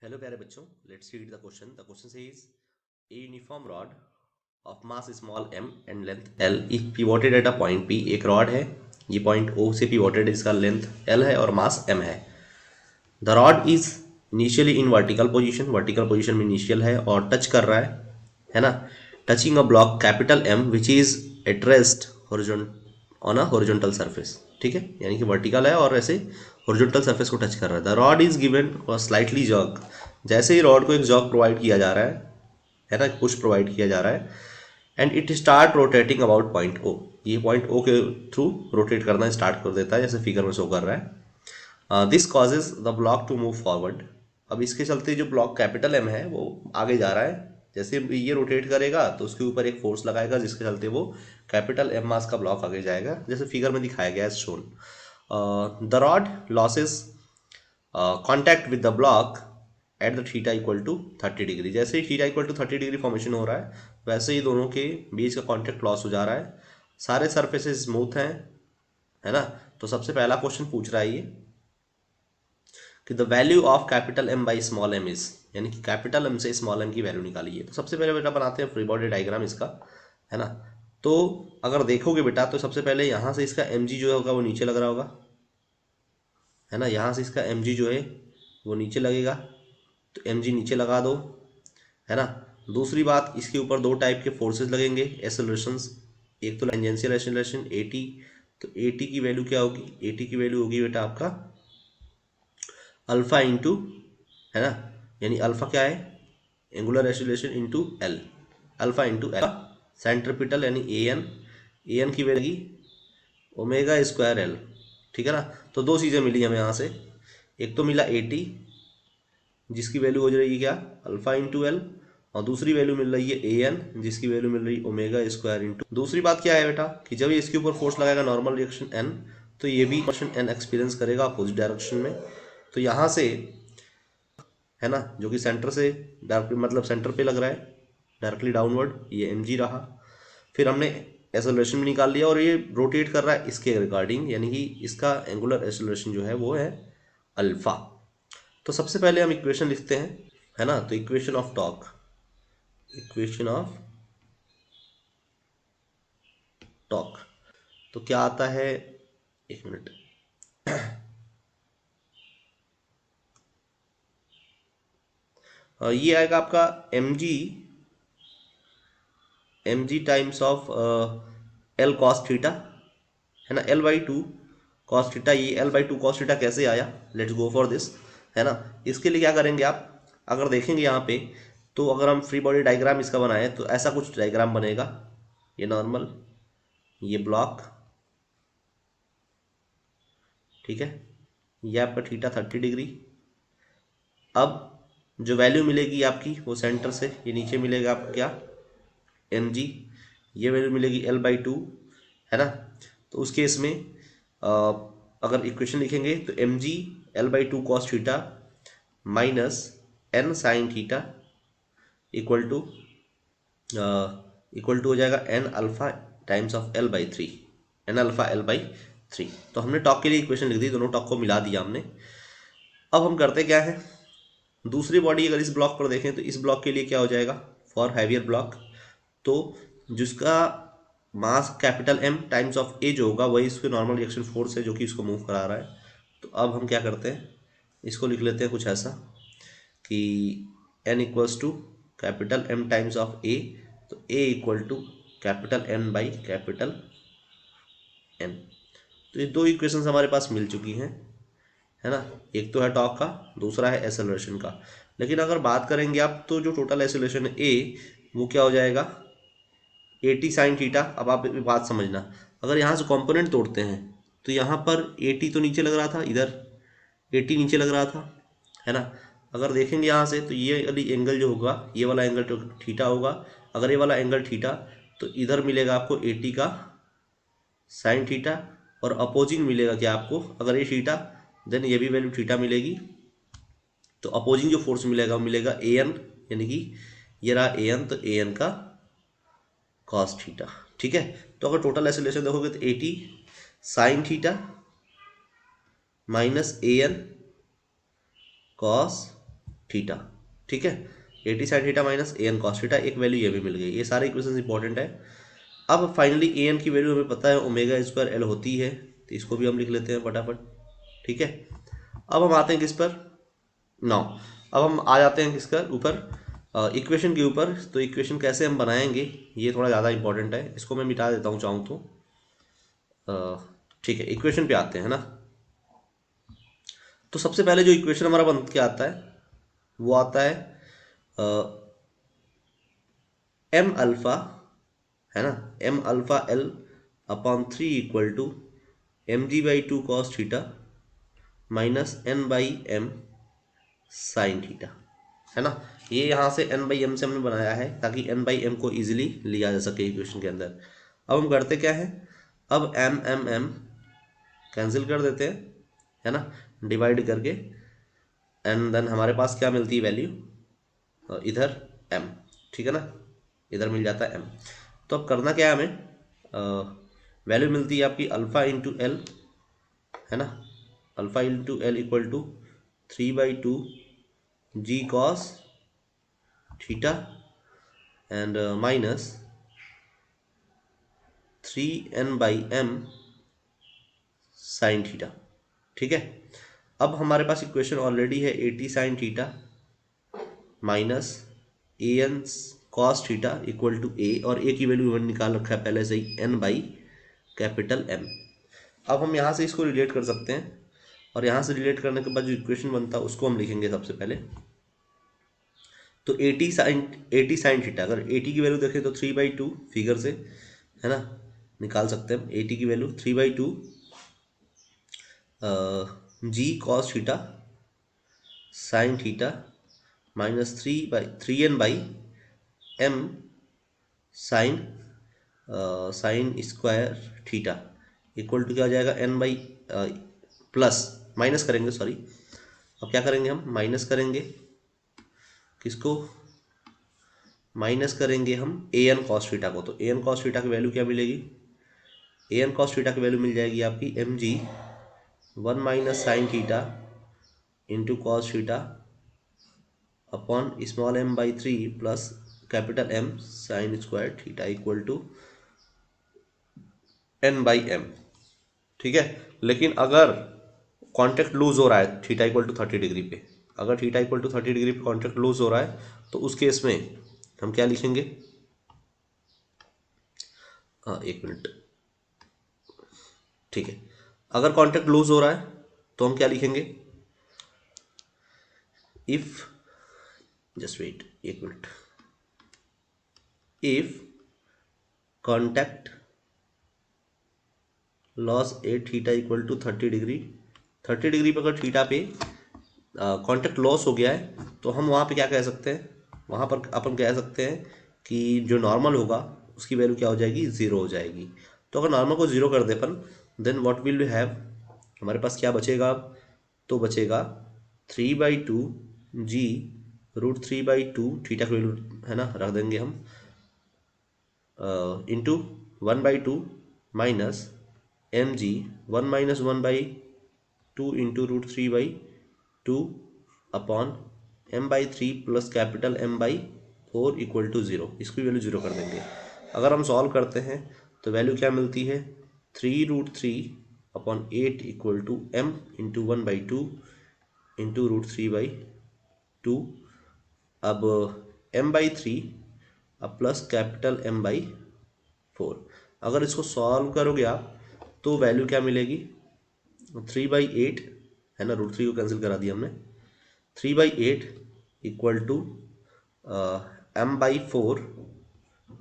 Hello प्यारे बच्चों, let's read the question. The question says a uniform rod of mass small m and length l is pivoted at a point p. एक rod है, ये point O से pivoted, इसका length l है और मास m है. The rod is initially in vertical position में initial है और टच कर रहा है ना, touching a block capital M which is at rest on a horizontal surface. ठीक है, यानी कि वर्टिकल है और ऐसे हॉरिजॉन्टल सरफेस को टच कर रहा है. The rod is given slightly jog. जैसे ही रॉड को एक जॉग प्रोवाइड किया जा रहा है ना, पुश प्रोवाइड किया जा रहा है and it start rotating about point O. ये पॉइंट O के थ्रू रोटेट करना स्टार्ट कर देता है, जैसे फिगर में शो कर रहा है. This causes the block to move forward. अब इसके चलते जो ब्लॉक कैपिटल M है वो आगे जा रहा है. जैसे ये रोटेट करेगा तो उसके ऊपर एक फोर्स लगाएगा जिसके चलते वो कैपिटल M मास का ब्लॉक आगे जाएगा, जैसे फिगर में दिखाया गया है shown. The rod loses contact with the block at the theta equal to 30 degree. जैसे ही theta equal to 30 degree formation हो रहा है वैसे ही दोनों के बीच का कॉन्टैक्ट लॉस हो जा रहा है. सारे सरफेसेस स्मूथ हैं, है ना. तो सबसे पहला क्वेश्चन पूछ रहा है ये कि the value of capital M by small m is, यानी कि कैपिटल M से स्मॉल m की वैल्यू निकालिए. तो सबसे पहले बेटा बनाते हैं फ्री बॉडी डायग्राम इसका, है ना. तो अगर देखोगे बेटा तो सबसे पहले यहाँ से इसका mg जो होगा वो नीचे लग रहा होगा, है ना. यहाँ से इसका mg जो है वो नीचे लगेगा, तो mg नीचे लगा दो, है ना. दूसरी बात, इसके ऊपर दो टाइप के फोर्सेस लगेंगे, एक्सेलरेशंस. एक तो टेंजेंशियल एक्सेलरेशन AT. तो AT की वैल्यू क्या होगी? AT की वैल्यू होगी बेटा आपका अल्फा इंटू, है ना, यानी अल्फा क्या है? Angular acceleration into L. Alpha into L. Centripetal यानी AN की वैल्यू ओमेगा स्क्वायर L. ठीक है ना. तो दो चीज़ें मिली हमें यहाँ से. एक तो मिला AT जिसकी वैल्यू हो जाएगी क्या? Alpha into L. और दूसरी वैल्यू मिल रही है AN जिसकी वैल्यू मिल रही है ओमेगा स्क्वायर इंटू. दूसरी बात क्या है बेटा कि जब ये इसके ऊपर फोर्स लगाएगा नॉर्मल रिएक्शन N, तो ये भी रिएक्शन N एक्सपीरियंस करेगा अपोजिट डायरेक्शन में. तो यहाँ से, है ना, जो कि सेंटर से डायरेक्टली मतलब सेंटर पे लग रहा है डायरेक्टली डाउनवर्ड, ये mg रहा. फिर हमने एक्सेलरेशन भी निकाल लिया और ये रोटेट कर रहा है इसके रिगार्डिंग, यानी कि इसका एंगुलर एक्सेलरेशन जो है वो है अल्फा. तो सबसे पहले हम इक्वेशन लिखते हैं, है ना. तो इक्वेशन ऑफ टॉक तो क्या आता है? एक मिनट. ये आएगा आपका mg times of L cos theta, है ना, L/2 कॉस थीटा. ये L/2 कॉस थीटा कैसे आया? लेट्स गो फॉर दिस, है ना. इसके लिए क्या करेंगे आप, अगर देखेंगे यहाँ पे, तो अगर हम फ्री बॉडी डायग्राम इसका बनाए तो ऐसा कुछ डायग्राम बनेगा. ये नॉर्मल, ये ब्लॉक, ठीक है, ये आपका थीटा 30 डिग्री. अब जो वैल्यू मिलेगी आपकी वो सेंटर से ये नीचे मिलेगा आपका क्या? mg. ये वैल्यू मिलेगी L/2, है ना. तो उस केस में अगर इक्वेशन लिखेंगे तो mg L/2 cos theta minus n sine theta equal to हो जाएगा n alpha times of L/3. n alpha L/3. तो हमने टॉक के लिए इक्वेशन लिख दी, दोनों टॉक को मिला दिया हमने. अब हम करते क्या है, दूसरी बॉडी अगर इस ब्लॉक पर देखें तो इस ब्लॉक के लिए क्या हो जाएगा फॉर हैवियर ब्लॉक, तो जिसका mass capital M times of A जो होगा वही इसके नॉर्मल रिएक्शन फोर्स है जो कि इसको मूव करा रहा है. तो अब हम क्या करते हैं, इसको लिख लेते हैं कुछ ऐसा कि N equals to capital M times of A. तो A equal to capital N by capital M. तो ये दो इक्वेशंस हमारे पास मिल चुकी हैं, है ना. एक तो है टॉक का, दूसरा है एक्सेलरेशन का. लेकिन अगर बात करेंगे आप तो जो टोटल एक्सेलरेशन है A वो क्या हो जाएगा? AT sine theta. अब आप एक बात समझना, अगर यहाँ से कंपोनेंट तोड़ते हैं तो यहाँ पर AT तो नीचे लग रहा था, इधर AT नीचे लग रहा था, है ना. अगर देखेंगे यहाँ से तो ये वाली एंगल जो होगा, ये वाला एंगल तो थीटा होगा. अगर ये वाला एंगल थीटा तो इधर मिलेगा आपको AT का साइन थीटा, और अपोजिंग मिलेगा क्या आपको? अगर ये थीटा देन ये भी वैल्यू थीटा मिलेगी. तो अपोजिंग जो फोर्स मिलेगा वो मिलेगा AN, यानी कि ये रहा AN, तो AN का कॉस थीटा. ठीक है. तो अगर टोटल एक्सेलरेशन देखोगे तो AT sine theta minus AN cos theta, ठीक है। A T sine theta minus A N cos theta, एक वैल्यू ये भी मिल गई। ये सारे इक्वेशन इंपॉर्टेंट है। अब फाइनली ए एन की वैल्यू हमें पता है ओमेगा स्क्वायर एल होती है, तो इसको भी हम लिख लेते हैं फटाफट, ठीक है। अब हम आते हैं किस पर, 9। अब हम आ जाते हैं किसका ऊपर, इक्वेशन के ऊपर। तो इक्वेशन कैसे हम बनाएंगे ये थोड़ा ज़्यादा इंपॉर्टेंट है, इसको मैं मिटा देता हूँ चाहूँ तो, ठीक है। इक्वेशन पे आते हैं ना। तो सबसे पहले जो इक्वेशन हमारा बन के आता है वो आता है एम अल्फ़ा, है ना, M alpha L upon 3 equal to M G by 2 cos theta minus N by M sine theta, है ना। ये यहाँ से एन बाई एम से हमने बनाया है ताकि एन बाई एम को इजीली लिया जा सके इक्वेशन के अंदर। अब हम करते क्या है, अब एम एम एम कैंसिल कर देते हैं, है ना, डिवाइड करके, एंड देन हमारे पास क्या मिलती है वैल्यू, इधर m, ठीक है ना, इधर मिल जाता है m। तो अब करना क्या है हमें, वैल्यू मिलती है आपकी अल्फ़ा इंटू एल, है ना, alpha into l equal to 3/2 ji cos theta and minus 3n/m sine theta, ठीक है। अब हमारे पास इक्वेशन ऑलरेडी है 80 sine theta minus A N cos theta equal to a, और ए की वैल्यू वन निकाल रखा है पहले से ही, एन बाई कैपिटल एम। अब हम यहाँ से इसको रिलेट कर सकते हैं, और यहाँ से रिलेट करने के बाद जो इक्वेशन बनता है उसको हम लिखेंगे सबसे पहले। तो 80 साइन थीटा, अगर 80 की वैल्यू देखें तो 3/2 फिगर से, है ना, निकाल सकते हैं हम 80 की value 3/2 ji cos theta sine theta minus 3n/m sine sine square theta equal to क्या हो जाएगा, एन बाई प्लस माइनस करेंगे, सॉरी, अब क्या करेंगे हम, माइनस करेंगे किसको, माइनस करेंगे हम ए एन कॉस थीटा को। तो ए एन कॉस थीटा की वैल्यू क्या मिलेगी, ए एन कॉस थीटा की वैल्यू मिल जाएगी आपकी M G 1 - sine theta into cos theta upon small m/3 plus capital M sine square theta equal to n/m, ठीक है। लेकिन अगर कॉन्टेक्ट लूज हो रहा है थीटा इक्वल टू 30 डिग्री पे, अगर थीटा इक्वल टू 30 डिग्री पे कॉन्टेक्ट लूज हो रहा है तो उस केस में हम क्या लिखेंगे, हाँ एक मिनट, ठीक है। अगर कॉन्टेक्ट लूज हो रहा है तो हम क्या लिखेंगे, इफ, जस्ट वेट एक minute, if contact loss a theta equal to 30 degree, 30 degree पर अगर थीटा पे कॉन्टैक्ट लॉस हो गया है तो हम वहाँ पे क्या कह सकते हैं, वहाँ पर अपन कह सकते हैं कि जो नॉर्मल होगा उसकी वैल्यू क्या हो जाएगी, ज़ीरो हो जाएगी। तो अगर नॉर्मल को ज़ीरो कर दे अपन, then what will we have, हमारे पास क्या बचेगा अब, तो बचेगा 3/2 जी √3/2 थीटा की वैल्यू, है ना, रख देंगे हम, into 1/2 minus M G 1 - 1/2 into √3/2 upon m/3 plus capital M/4 equal to zero, इसकी वैल्यू ज़ीरो कर देंगे। अगर हम सॉल्व करते हैं तो वैल्यू क्या मिलती है, 3√3/8 equal to m into 1/2 into √3/2, अब m/3 अब प्लस कैपिटल M/4। अगर इसको सॉल्व करोगे आप तो वैल्यू क्या मिलेगी, 3/8, है ना, √3 को कैंसिल करा दिया हमने, 3/8 equal to M/4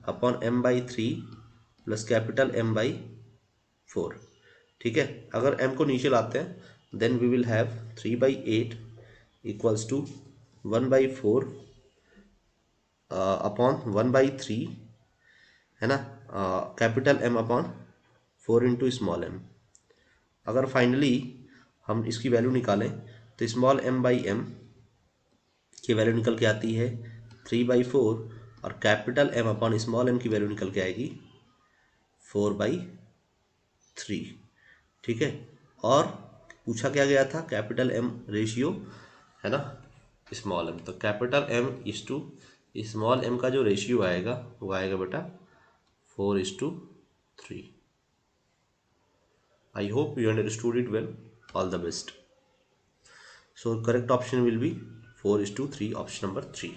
upon M/3 plus capital M/4, ठीक है। अगर m को नीचे लाते हैं then we will have 3/8 equals to 1/4 upon 1/3, है ना, capital M upon 4 into small m। अगर फाइनली हम इसकी वैल्यू निकालें तो स्मॉल m/m की वैल्यू निकल के आती है 3/4, और capital M upon small m की वैल्यू निकल के आएगी 4/3, ठीक है। और पूछा क्या गया था, कैपिटल M रेशियो, है ना, स्मॉल एम। तो capital M is to small M का जो रेशियो आएगा वो आएगा बेटा 4:3। I hope you understood it well. All the best. So correct option will be 4:3, option number 3.